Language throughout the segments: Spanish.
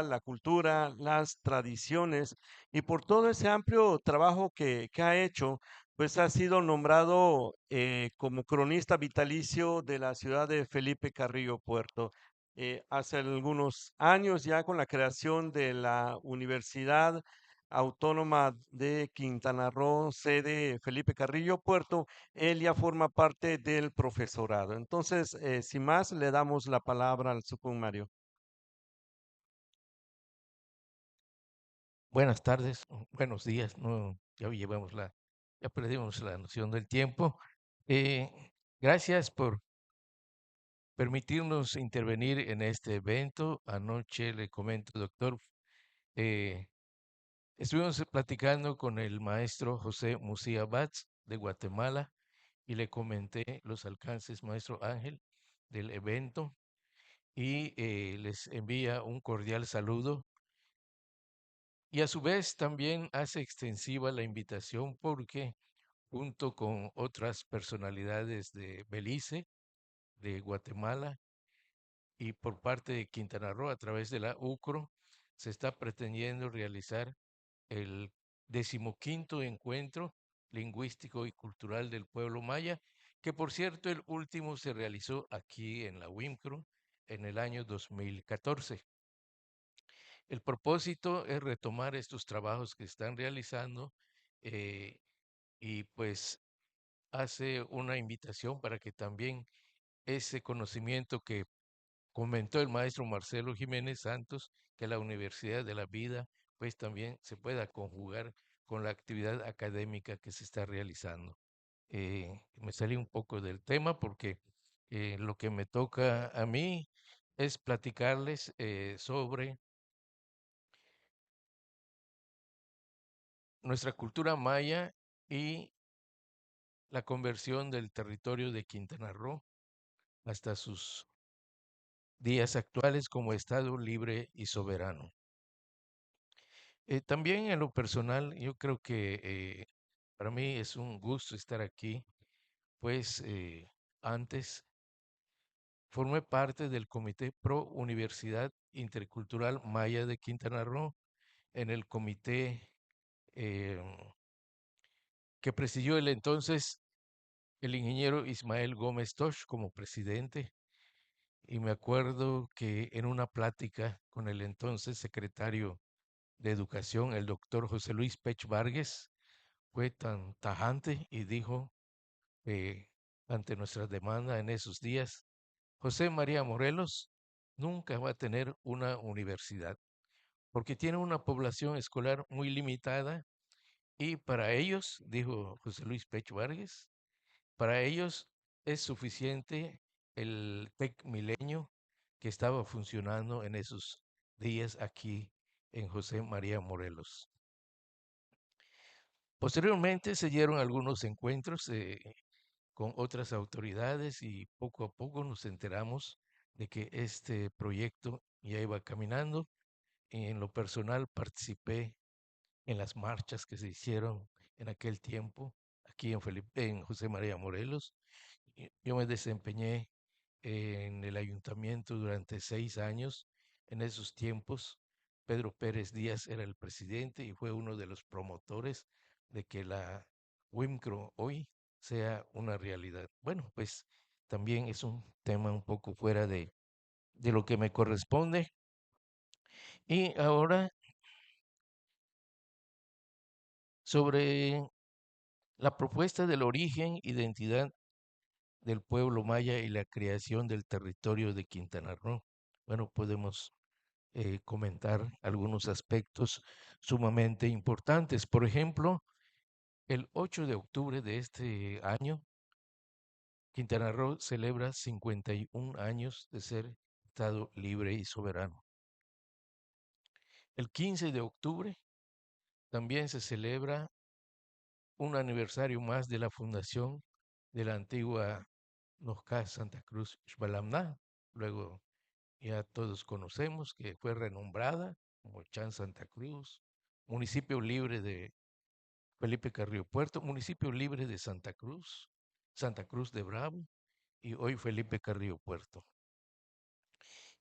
la cultura, las tradiciones y por todo ese amplio trabajo que ha hecho, pues ha sido nombrado como cronista vitalicio de la ciudad de Felipe Carrillo Puerto. Hace algunos años ya con la creación de la Universidad Autónoma de Quintana Roo, sede Felipe Carrillo Puerto, él ya forma parte del profesorado. Entonces, sin más, le damos la palabra al Sucún Mario. Buenas tardes, buenos días, no, ya perdimos la noción del tiempo. Eh, Gracias por permitirnos intervenir en este evento. Anoche le comento, doctor, eh, estuvimos platicando con el maestro José Musía Batz de Guatemala y le comenté los alcances, maestro Ángel, del evento y les envía un cordial saludo. Y a su vez también hace extensiva la invitación porque junto con otras personalidades de Belice, de Guatemala y por parte de Quintana Roo a través de la UCRO, se está pretendiendo realizar el 15º encuentro lingüístico y cultural del pueblo maya, que por cierto el último se realizó aquí en la WIMCRO en el año 2014. El propósito es retomar estos trabajos que están realizando eh, y pues hace una invitación para que también ese conocimiento que comentó el maestro Marcelo Jiménez Santos, que la Universidad de la Vida, pues también se pueda conjugar con la actividad académica que se está realizando. Me salí un poco del tema porque lo que me toca a mí es platicarles sobre nuestra cultura maya y la conversión del territorio de Quintana Roo hasta sus días actuales como Estado libre y soberano. También en lo personal, yo creo que para mí es un gusto estar aquí, pues antes formé parte del Comité Pro Universidad Intercultural Maya de Quintana Roo, en el comité eh, que presidió el entonces el ingeniero Ismael Gómez Tosh como presidente. Y me acuerdo que en una plática con el entonces secretario de Educación, el doctor José Luis Pech Vargas, fue tan tajante y dijo ante nuestra demanda en esos días, José María Morelos nunca va a tener una universidad porque tiene una población escolar muy limitada y para ellos, dijo José Luis Pech Vargas, para ellos es suficiente el TEC Milenio que estaba funcionando en esos días aquí en José María Morelos. Posteriormente se dieron algunos encuentros con otras autoridades y poco a poco nos enteramos de que este proyecto ya iba caminando. En lo personal participé en las marchas que se hicieron en aquel tiempo aquí en José María Morelos. Yo me desempeñé en el ayuntamiento durante 6 años. En esos tiempos, Pedro Pérez Díaz era el presidente y fue uno de los promotores de que la WIMCRO hoy sea una realidad. Bueno, pues también es un tema un poco fuera de lo que me corresponde. Y ahora sobre la propuesta del origen, identidad del pueblo maya y la creación del territorio de Quintana Roo. Bueno, podemos comentar algunos aspectos sumamente importantes. Por ejemplo, el 8 de octubre de este año, Quintana Roo celebra 51 años de ser Estado libre y soberano. El 15 de octubre también se celebra un aniversario más de la fundación de la antigua Nojca Santa Cruz Xbalamná. Luego ya todos conocemos que fue renombrada como Chan Santa Cruz, municipio libre de Felipe Carrillo Puerto, municipio libre de Santa Cruz, Santa Cruz de Bravo y hoy Felipe Carrillo Puerto.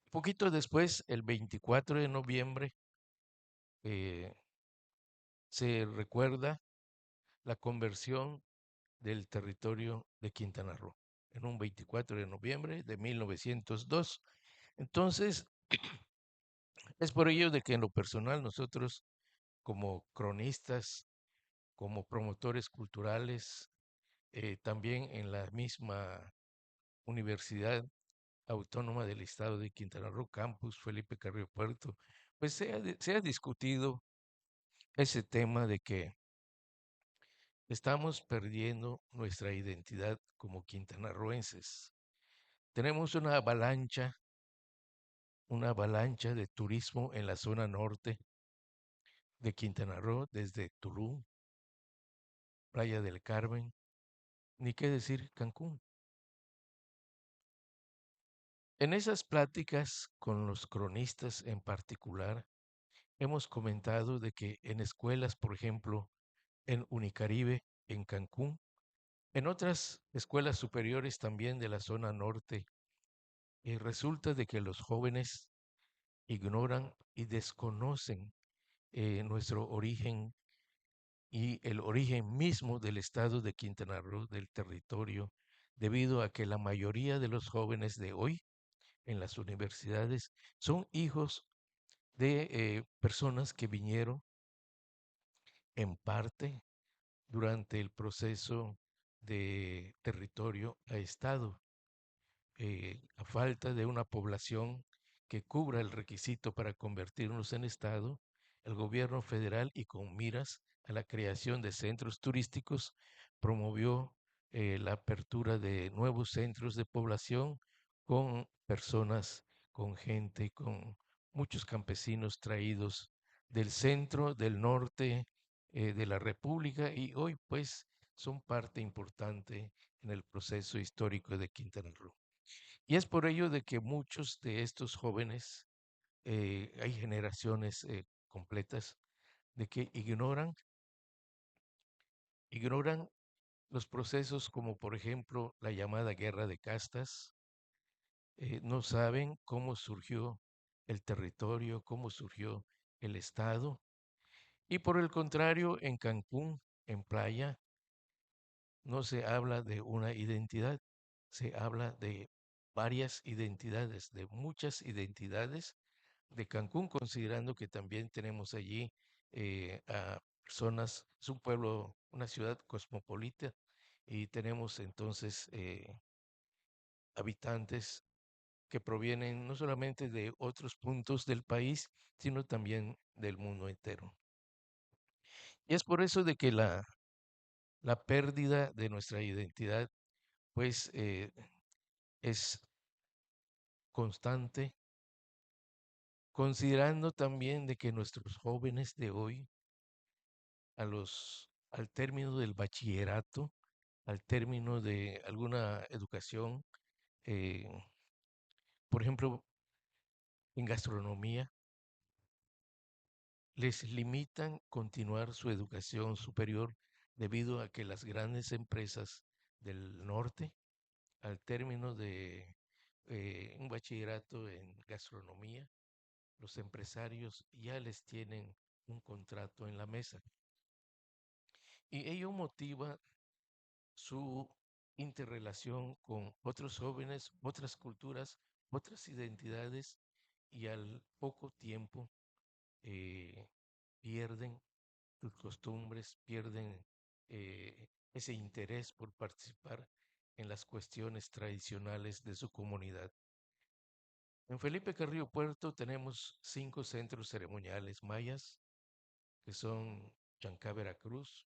Poquito después, el 24 de noviembre, eh, se recuerda la conversión del territorio de Quintana Roo, en un 24 de noviembre de 1902. Entonces, es por ello de que en lo personal nosotros, como cronistas, como promotores culturales, también en la misma Universidad Autónoma del Estado de Quintana Roo, Campus Felipe Carrillo Puerto, pues se ha discutido ese tema de que estamos perdiendo nuestra identidad como quintanarroenses. Tenemos una avalancha de turismo en la zona norte de Quintana Roo, desde Tulum, Playa del Carmen, ni qué decir Cancún. En esas pláticas con los cronistas en particular, hemos comentado de que en escuelas, por ejemplo, en Unicaribe, en Cancún, en otras escuelas superiores también de la zona norte, resulta de que los jóvenes ignoran y desconocen nuestro origen y el origen mismo del estado de Quintana Roo, del territorio, debido a que la mayoría de los jóvenes de hoy en las universidades son hijos de personas que vinieron en parte durante el proceso de territorio a estado. A falta de una población que cubra el requisito para convertirnos en Estado, el gobierno federal y con miras a la creación de centros turísticos promovió la apertura de nuevos centros de población con personas, con gente, con muchos campesinos traídos del centro, del norte de la República y hoy pues son parte importante en el proceso histórico de Quintana Roo. Y es por ello de que muchos de estos jóvenes, hay generaciones completas de que ignoran los procesos como por ejemplo la llamada guerra de castas, no saben cómo surgió el territorio, cómo surgió el Estado. Y por el contrario, en Cancún, en playa, no se habla de una identidad, se habla de varias identidades, de muchas identidades de Cancún, considerando que también tenemos allí a personas, es un pueblo, una ciudad cosmopolita, y tenemos entonces habitantes que provienen no solamente de otros puntos del país, sino también del mundo entero. Y es por eso de que la pérdida de nuestra identidad, pues es constante, considerando también de que nuestros jóvenes de hoy, al término del bachillerato, al término de alguna educación, eh, por ejemplo, en gastronomía, les limitan continuar su educación superior debido a que las grandes empresas del norte, al término de un bachillerato en gastronomía, los empresarios ya les tienen un contrato en la mesa. Y ello motiva su interrelación con otros jóvenes, otras culturas, otras identidades y al poco tiempo eh, pierden sus costumbres, pierden ese interés por participar en las cuestiones tradicionales de su comunidad. En Felipe Carrillo Puerto tenemos 5 centros ceremoniales mayas, que son Chancá, Veracruz,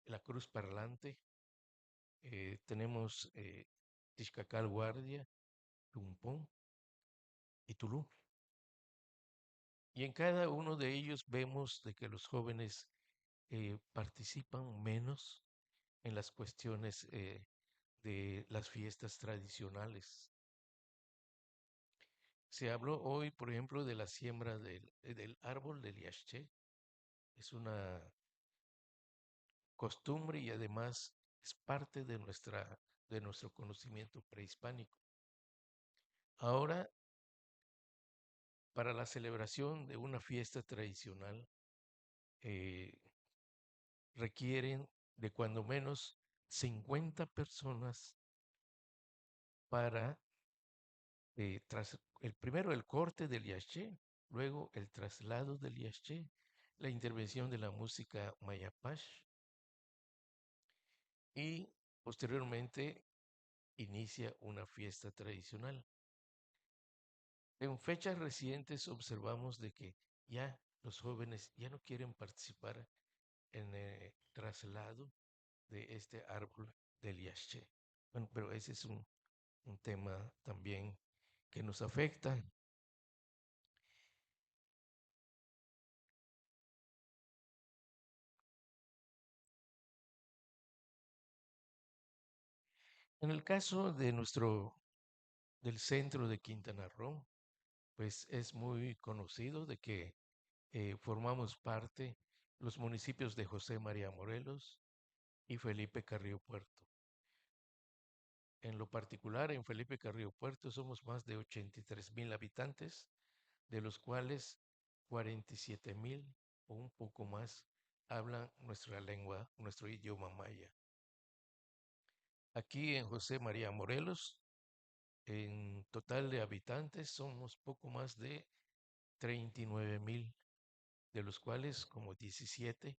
la Cruz Parlante, tenemos Tixcacal Guardia, Tumpón y Tulum. Y en cada uno de ellos vemos de que los jóvenes participan menos en las cuestiones de las fiestas tradicionales. Se habló hoy, por ejemplo, de la siembra del árbol del Yaxché. Es una costumbre y además es parte de nuestro conocimiento prehispánico. Ahora para la celebración de una fiesta tradicional eh, requieren de cuando menos 50 personas para tras el primero el corte del yaché, luego el traslado del yaché, la intervención de la música mayapash y posteriormente inicia una fiesta tradicional. En fechas recientes observamos de que ya los jóvenes ya no quieren participar en el traslado de este árbol del yaché. Bueno, pero ese es un tema también que nos afecta. En el caso de del centro de Quintana Roo, pues es muy conocido de que formamos parte los municipios de José María Morelos y Felipe Carrillo Puerto. En lo particular, en Felipe Carrillo Puerto somos más de 83,000 habitantes, de los cuales 47,000 o un poco más hablan nuestra lengua, nuestro idioma maya. Aquí en José María Morelos, en total de habitantes somos poco más de 39,000, de los cuales como 17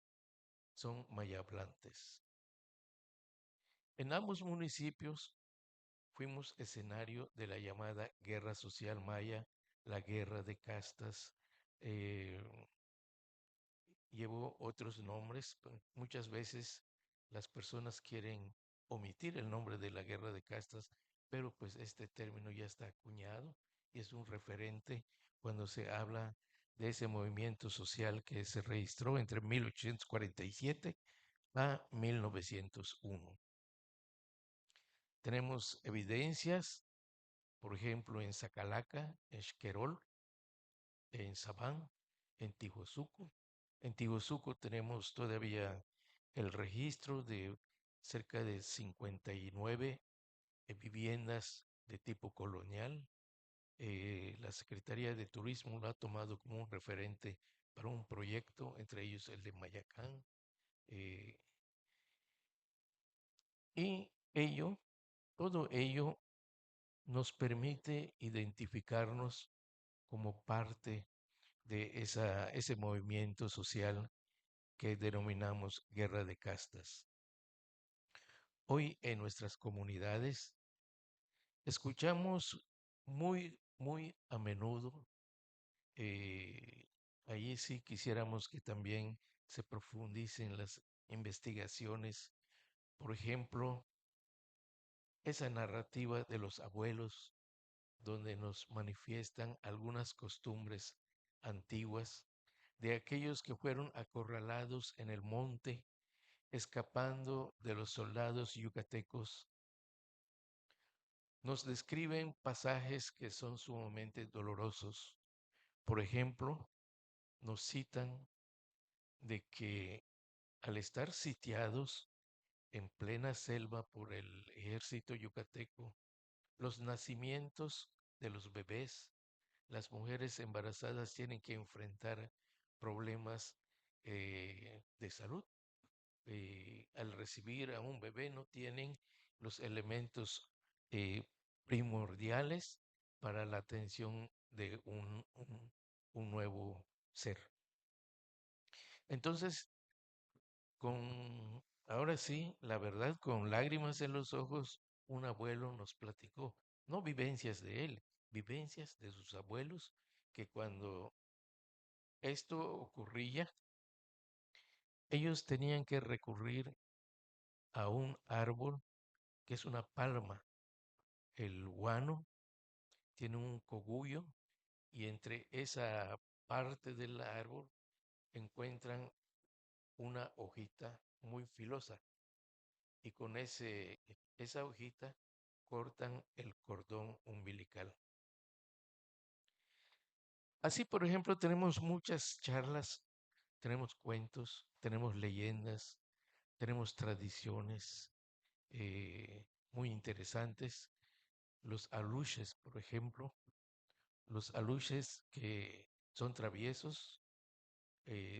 son mayablantes. En ambos municipios fuimos escenario de la llamada Guerra Social Maya, la Guerra de Castas. eh, Llevó otros nombres. Muchas veces las personas quieren omitir el nombre de la Guerra de Castas, pero pues este término ya está acuñado y es un referente cuando se habla de ese movimiento social que se registró entre 1847 a 1901. Tenemos evidencias, por ejemplo, en Zacalaca, en Xquerol, en Sabán, en Tijuazuco. En Tijuazuco tenemos todavía el registro de cerca de 59 viviendas de tipo colonial. La Secretaría de Turismo lo ha tomado como un referente para un proyecto, entre ellos el de Mayacán. eh, y todo ello nos permite identificarnos como parte de ese movimiento social que denominamos guerra de castas. Hoy en nuestras comunidades escuchamos muy a menudo, eh, allí sí quisiéramos que también se profundicen las investigaciones, por ejemplo, esa narrativa de los abuelos, donde nos manifiestan algunas costumbres antiguas de aquellos que fueron acorralados en el monte, escapando de los soldados yucatecos. Nos describen pasajes que son sumamente dolorosos. Por ejemplo, nos citan de que al estar sitiados en plena selva por el ejército yucateco, los nacimientos de los bebés, las mujeres embarazadas tienen que enfrentar problemas de salud. Al recibir a un bebé no tienen los elementos eh, primordiales para la atención de un nuevo ser. Entonces, ahora sí, la verdad, con lágrimas en los ojos, un abuelo nos platicó, no vivencias de él, vivencias de sus abuelos, que cuando esto ocurría, ellos tenían que recurrir a un árbol que es una palma. El guano tiene un cogullo y entre esa parte del árbol encuentran una hojita muy filosa y con esa hojita cortan el cordón umbilical. Así, por ejemplo, tenemos muchas charlas, tenemos cuentos, tenemos leyendas, tenemos tradiciones muy interesantes. Los aluches, por ejemplo, los aluches que son traviesos,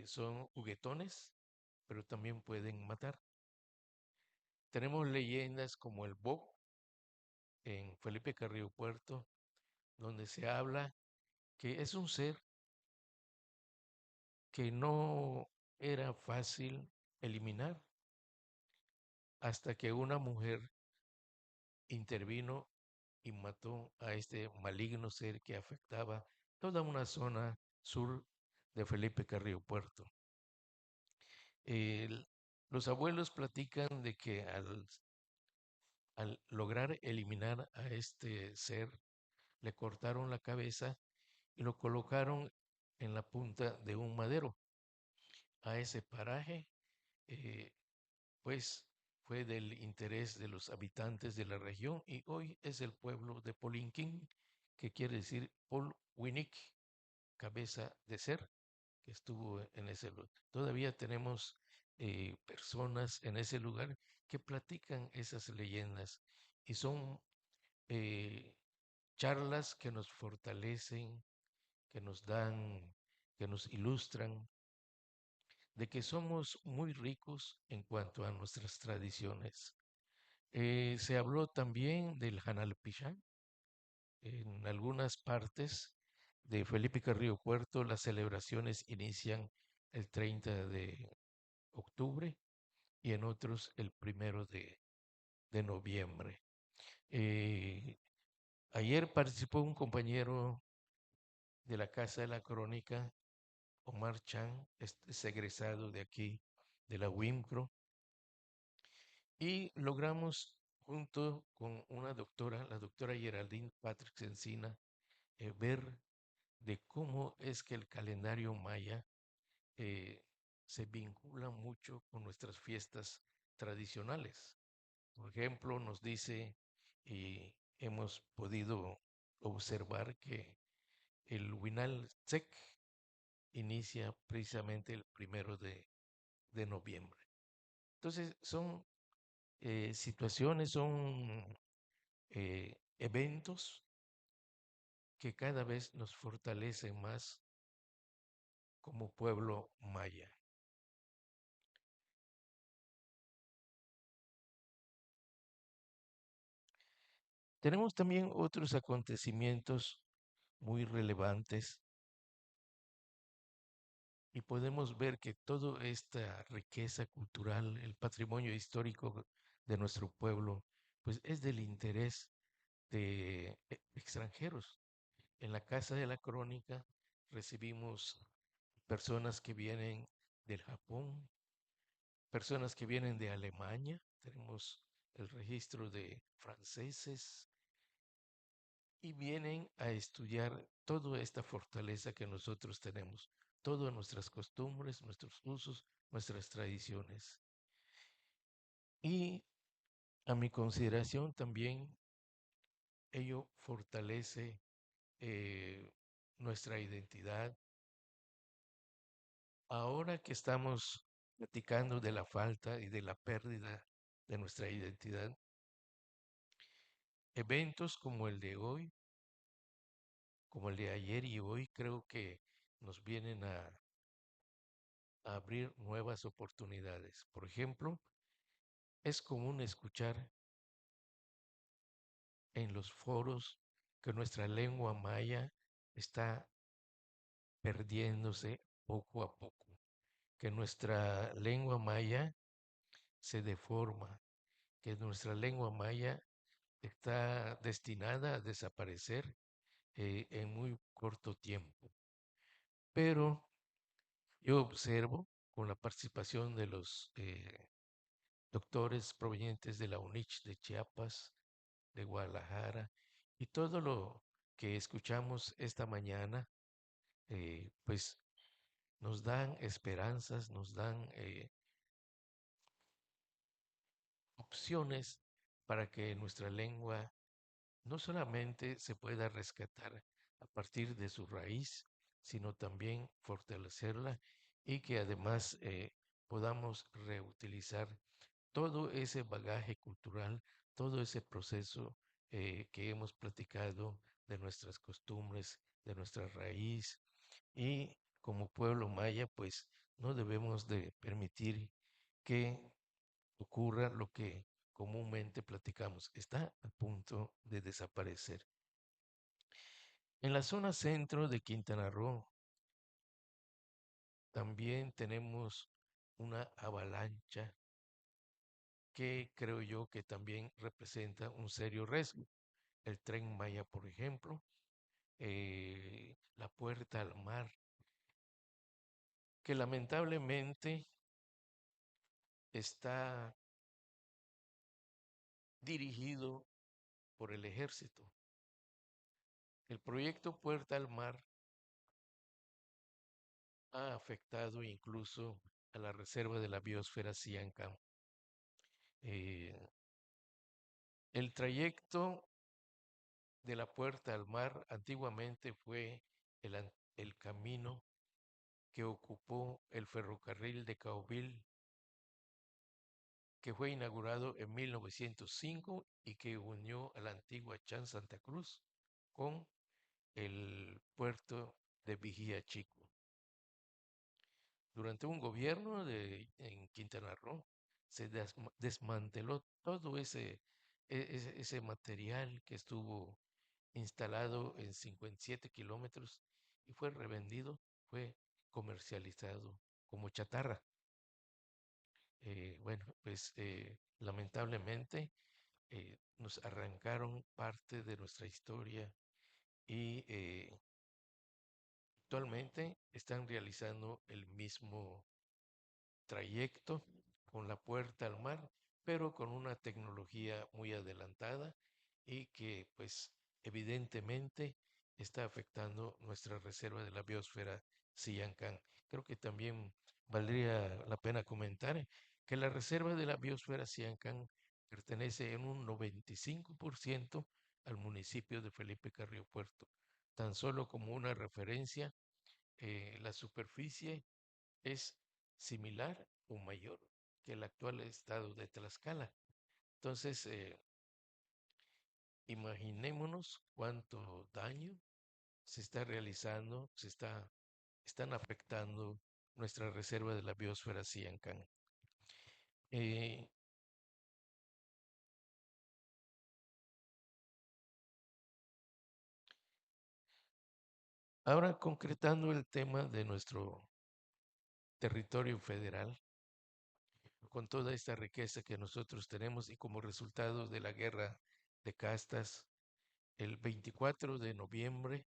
son juguetones, pero también pueden matar. Tenemos leyendas como el Bo en Felipe Carrillo Puerto, donde se habla que es un ser que no era fácil eliminar hasta que una mujer intervino y mató a este maligno ser que afectaba toda una zona sur de Felipe Carrillo Puerto. El- los abuelos platican de que al lograr eliminar a este ser, le cortaron la cabeza y lo colocaron en la punta de un madero. A ese paraje, eh, pues fue del interés de los habitantes de la región y hoy es el pueblo de Polinquín, que quiere decir Pol Winik, cabeza de ser, que estuvo en ese lugar. Todavía tenemos personas en ese lugar que platican esas leyendas y son eh, charlas que nos fortalecen, que nos dan, que nos ilustran de que somos muy ricos en cuanto a nuestras tradiciones. Se habló también del Hanal Pichán. En algunas partes de Felipe Carrillo Puerto las celebraciones inician el 30 de octubre y en otros el 1 de noviembre. Eh, Ayer participó un compañero de la Casa de la Crónica, Omar Chan, es egresado de aquí, de la WIMCRO, y logramos, junto con una doctora, la doctora Geraldine Patrick Encina, ver de cómo es que el calendario maya eh, se vincula mucho con nuestras fiestas tradicionales. Por ejemplo, nos dice y hemos podido observar que el Huinal Tzec inicia precisamente el 1 de noviembre. Entonces, son situaciones, son eventos que cada vez nos fortalecen más como pueblo maya. Tenemos también otros acontecimientos muy relevantes y podemos ver que toda esta riqueza cultural, el patrimonio histórico de nuestro pueblo, pues es del interés de extranjeros. En la Casa de la Crónica recibimos personas que vienen del Japón, personas que vienen de Alemania, tenemos el registro de franceses y vienen a estudiar toda esta fortaleza que nosotros tenemos, todas nuestras costumbres, nuestros usos, nuestras tradiciones. Y a mi consideración también ello fortalece nuestra identidad. Ahora que estamos platicando de la falta y de la pérdida de nuestra identidad, eventos como el de hoy, como el de ayer y hoy, creo que nos vienen a abrir nuevas oportunidades. Por ejemplo, es común escuchar en los foros que nuestra lengua maya está perdiéndose poco a poco, que nuestra lengua maya se deforma, que nuestra lengua maya está destinada a desaparecer en muy corto tiempo. Pero yo observo con la participación de los doctores provenientes de la UNICH de Chiapas, de Guadalajara, y todo lo que escuchamos esta mañana, pues nos dan esperanzas, nos dan opciones para que nuestra lengua no solamente se pueda rescatar a partir de su raíz, sino también fortalecerla y que además podamos reutilizar todo ese bagaje cultural, todo ese proceso que hemos platicado de nuestras costumbres de nuestra raíz y como pueblo maya, pues no debemos de permitir que ocurra lo que comúnmente platicamos. Está a punto de desaparecer. En la zona centro de Quintana Roo también tenemos una avalancha que creo yo que también representa un serio riesgo. El Tren Maya, por ejemplo, la Puerta al Mar, que lamentablemente está dirigido por el ejército. El proyecto Puerta al Mar ha afectado incluso a la reserva de la biosfera Siancán. Eh, el trayecto de la Puerta al Mar antiguamente fue el camino que ocupó el ferrocarril de Cauville, que fue inaugurado en 1905 y que unió a la antigua Chan Santa Cruz con el puerto de Vigía Chico. Durante un gobierno en Quintana Roo se desmanteló todo ese material que estuvo instalado en 57 kilómetros y fue revendido, fue comercializado como chatarra. Bueno, pues lamentablemente nos arrancaron parte de nuestra historia y actualmente están realizando el mismo trayecto con la puerta al mar, pero con una tecnología muy adelantada y que pues evidentemente está afectando nuestra reserva de la biosfera Siancán. Creo que también valdría la pena comentar que la reserva de la biosfera Siancán pertenece en un 95% al municipio de Felipe Carrillo Puerto. Tan solo como una referencia, la superficie es similar o mayor que el actual estado de Tlaxcala. Entonces, imaginémonos cuánto daño se está realizando, están afectando nuestra reserva de la biosfera Siancán. Eh, ahora, concretando el tema de nuestro territorio federal, con toda esta riqueza que nosotros tenemos y como resultado de la guerra de castas, el 24 de noviembre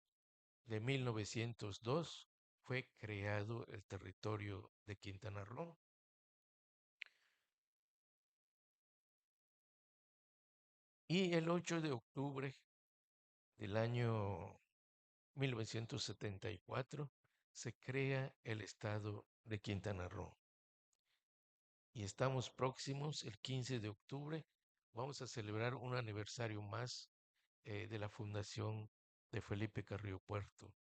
de 1902 fue creado el territorio de Quintana Roo. Y el 8 de octubre del año 1974 se crea el estado de Quintana Roo. Y estamos próximos, el 15 de octubre, vamos a celebrar un aniversario más de la fundación de Felipe Carrillo Puerto.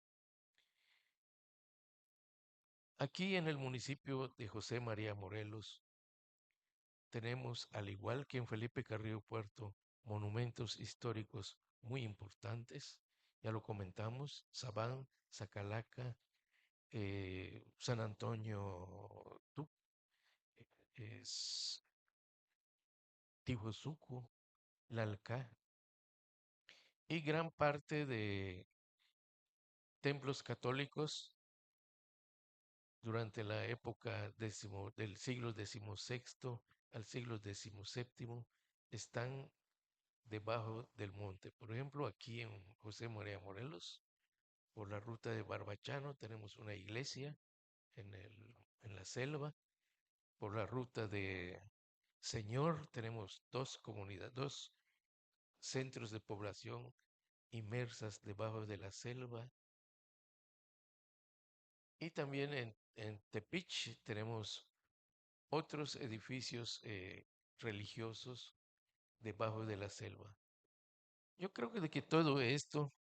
Aquí en el municipio de José María Morelos tenemos, al igual que en Felipe Carrillo Puerto, monumentos históricos muy importantes. Ya lo comentamos, Sabán, Zacalaca, San Antonio, es Tijosuco, Lalcá y gran parte de templos católicos durante la época del siglo XVI al siglo XVII están debajo del monte. Por ejemplo, aquí en José María Morelos, por la ruta de Barbachano, tenemos una iglesia en la selva. Por la ruta de Señor, tenemos dos centros de población inmersas debajo de la selva. Y también en Tepic tenemos otros edificios religiosos debajo de la selva. Yo creo que de que todo esto,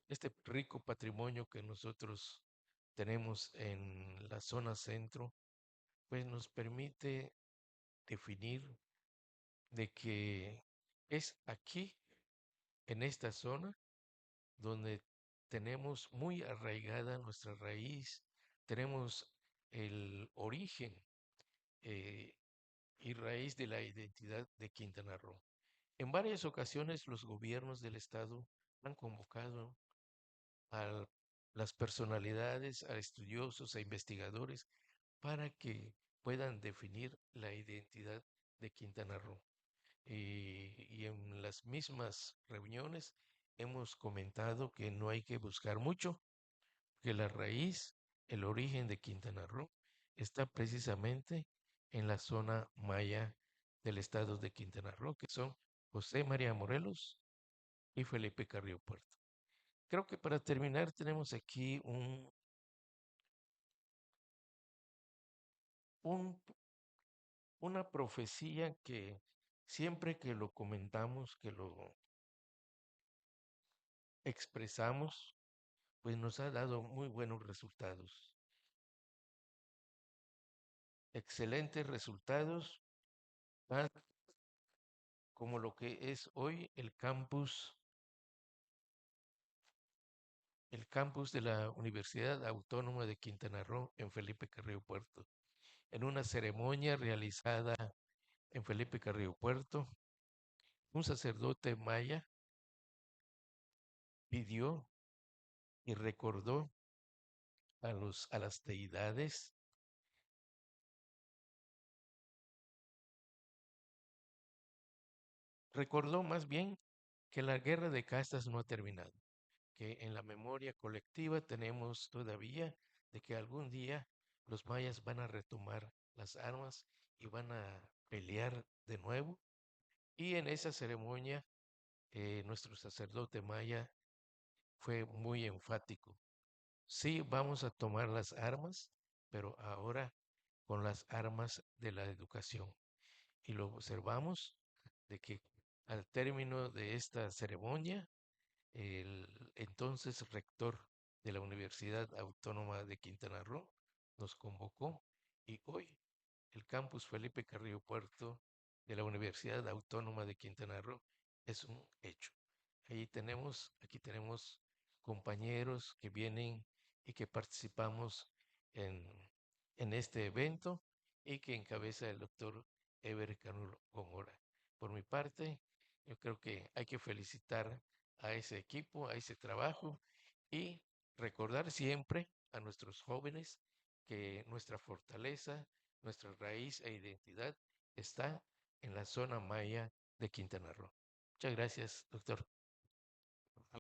este rico patrimonio que nosotros tenemos en la zona centro, pues nos permite definir de que es aquí, en esta zona, donde tenemos muy arraigada nuestra raíz, tenemos el origen eh, y raíz de la identidad de Quintana Roo. En varias ocasiones los gobiernos del estado han convocado a las personalidades, a estudiosos, a investigadores, para que puedan definir la identidad de Quintana Roo. Y en las mismas reuniones hemos comentado que no hay que buscar mucho, que la raíz, el origen de Quintana Roo, está precisamente en la zona maya del estado de Quintana Roo, que son José María Morelos y Felipe Carrillo Puerto. Creo que para terminar tenemos aquí un, una profecía que siempre que lo comentamos, que lo expresamos, pues nos ha dado muy buenos resultados. Excelentes resultados, tal como lo que es hoy el campus de la Universidad Autónoma de Quintana Roo en Felipe Carrillo Puerto. En una ceremonia realizada en Felipe Carrillo Puerto, un sacerdote maya pidió y recordó a las deidades, recordó más bien que la guerra de castas no ha terminado, que en la memoria colectiva tenemos todavía de que algún día los mayas van a retomar las armas y van a pelear de nuevo. Y en esa ceremonia, nuestro sacerdote maya fue muy enfático. Sí, vamos a tomar las armas, pero ahora con las armas de la educación. Y lo observamos de que al término de esta ceremonia, el entonces rector de la Universidad Autónoma de Quintana Roo nos convocó y hoy el campus Felipe Carrillo Puerto de la Universidad Autónoma de Quintana Roo es un hecho. Aquí tenemos compañeros que vienen y que participamos en, en este evento y que encabeza el doctor Eber Canulo Góngora. Por mi parte, yo creo que hay que felicitar a ese equipo, a ese trabajo y recordar siempre a nuestros jóvenes que nuestra fortaleza, nuestra raíz e identidad está en la zona maya de Quintana Roo. Muchas gracias, doctor.